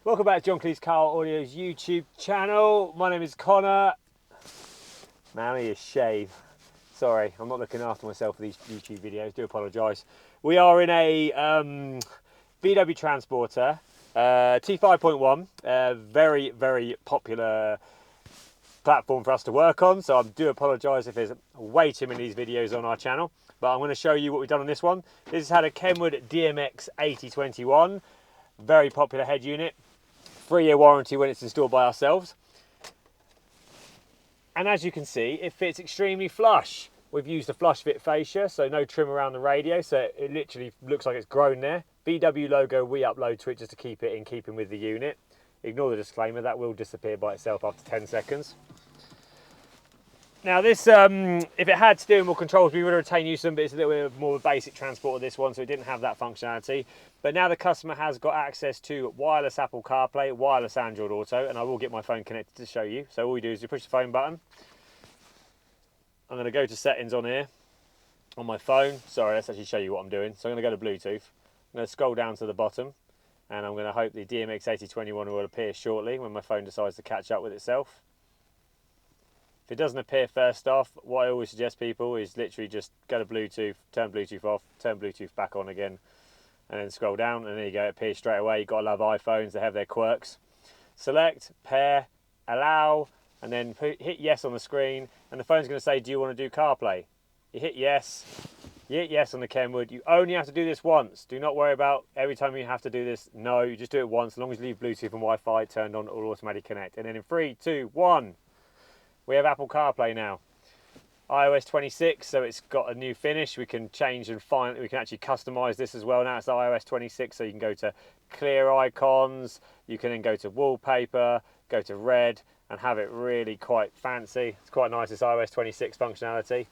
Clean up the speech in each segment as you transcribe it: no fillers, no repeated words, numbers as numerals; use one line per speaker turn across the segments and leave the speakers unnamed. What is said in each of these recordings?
Welcome back to John Kleis Car Audio's YouTube channel. My name is Connor. Man, I need a shave. Sorry, I'm not looking after myself for these YouTube videos. Do apologise. We are in a VW Transporter T5.1. Very, very popular platform for us to work on. So I do apologise if there's way too many of these videos on our channel. But I'm going to show you what we've done on this one. This has had a Kenwood DMX8021. Very popular head unit. 3-year warranty when it's installed by ourselves. And as you can see, it fits extremely flush. We've used a flush fit fascia, so no trim around the radio, so it literally looks like it's grown there. VW logo we upload to it just to keep it in keeping with the unit. Ignore the disclaimer, that will disappear by itself after 10 seconds. Now this, if it had steering wheel controls, we would have retained use of them, but it's a little bit more of a basic transporter, this one, so it didn't have that functionality. But now the customer has got access to wireless Apple CarPlay, wireless Android Auto, and I will get my phone connected to show you. So all we do is you push the phone button. I'm going to go to settings on here, on my phone. Sorry, let's actually show you what I'm doing. So I'm going to go to Bluetooth. I'm going to scroll down to the bottom, and I'm going to hope the DMX8021 will appear shortly when my phone decides to catch up with itself. If it doesn't appear first off, what I always suggest people is literally just go to Bluetooth, turn Bluetooth off, turn Bluetooth back on again, and then scroll down, and there you go, it appears straight away. You've got to love iPhones, they have their quirks. Select, pair, allow, and then hit yes on the screen, and the phone's going to say, do you want to do CarPlay? You hit yes on the Kenwood. You only have to do this once. Do not worry about every time you have to do this. No, you just do it once, as long as you leave Bluetooth and Wi-Fi turned on, it will automatically connect. And then in 3, 2, 1. We have Apple CarPlay now. iOS 26, so it's got a new finish. We can change and we can actually customize this as well. Now it's iOS 26, so you can go to clear icons. You can then go to wallpaper, go to red, and have it really quite fancy. It's quite nice, this iOS 26 functionality.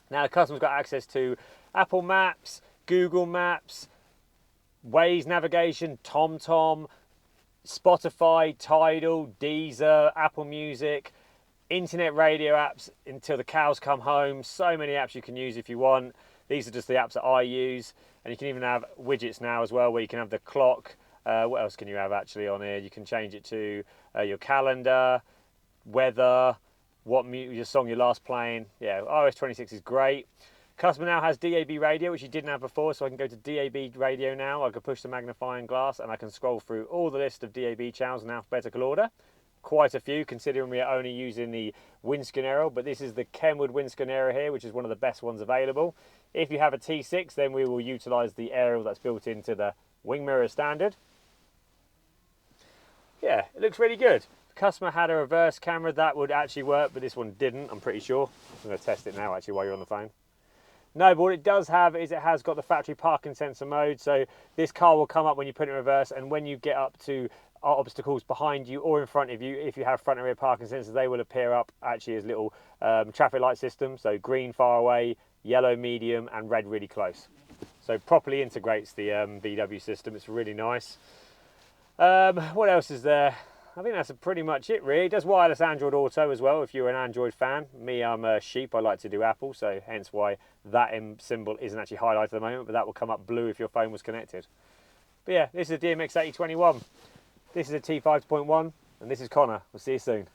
Now the customer's got access to Apple Maps, Google Maps, Waze navigation, TomTom, Spotify, Tidal, Deezer, Apple Music, internet radio apps until the cows come home. So many apps you can use if you want. These are just the apps that I use, and you can even have widgets now as well, where you can have the clock. What else can you have actually on here? You can change it to your calendar, weather, what your song you're last playing. Yeah, iOS 26 is great. Customer now has DAB radio, which you didn't have before, so I can go to DAB radio now. I can push the magnifying glass and I can scroll through all the list of DAB channels in alphabetical order. Quite a few, considering we are only using the windscreen aerial, but this is the Kenwood windscreen aerial here, which is one of the best ones available. If you have a T6, then we will utilise the aerial that's built into the wing mirror standard. Yeah, it looks really good. The customer had a reverse camera that would actually work, but this one didn't, I'm pretty sure. I'm going to test it now actually while you're on the phone. No, but what it does have is it has got the factory parking sensor mode, so this car will come up when you put it in reverse, and when you get up to obstacles behind you or in front of you, if you have front and rear parking sensors, they will appear up actually as little traffic light systems. So green far away, yellow medium, and red really close. So properly integrates the VW system. It's really nice. What else is there? I think that's pretty much it really. It does wireless Android Auto as well if you're an Android fan. Me, I'm a sheep, I like to do Apple, so hence why that symbol isn't actually highlighted at the moment, but that will come up blue if your phone was connected. But yeah, this is a DMX8021. This is a T5.1, and this is Connor. We'll see you soon.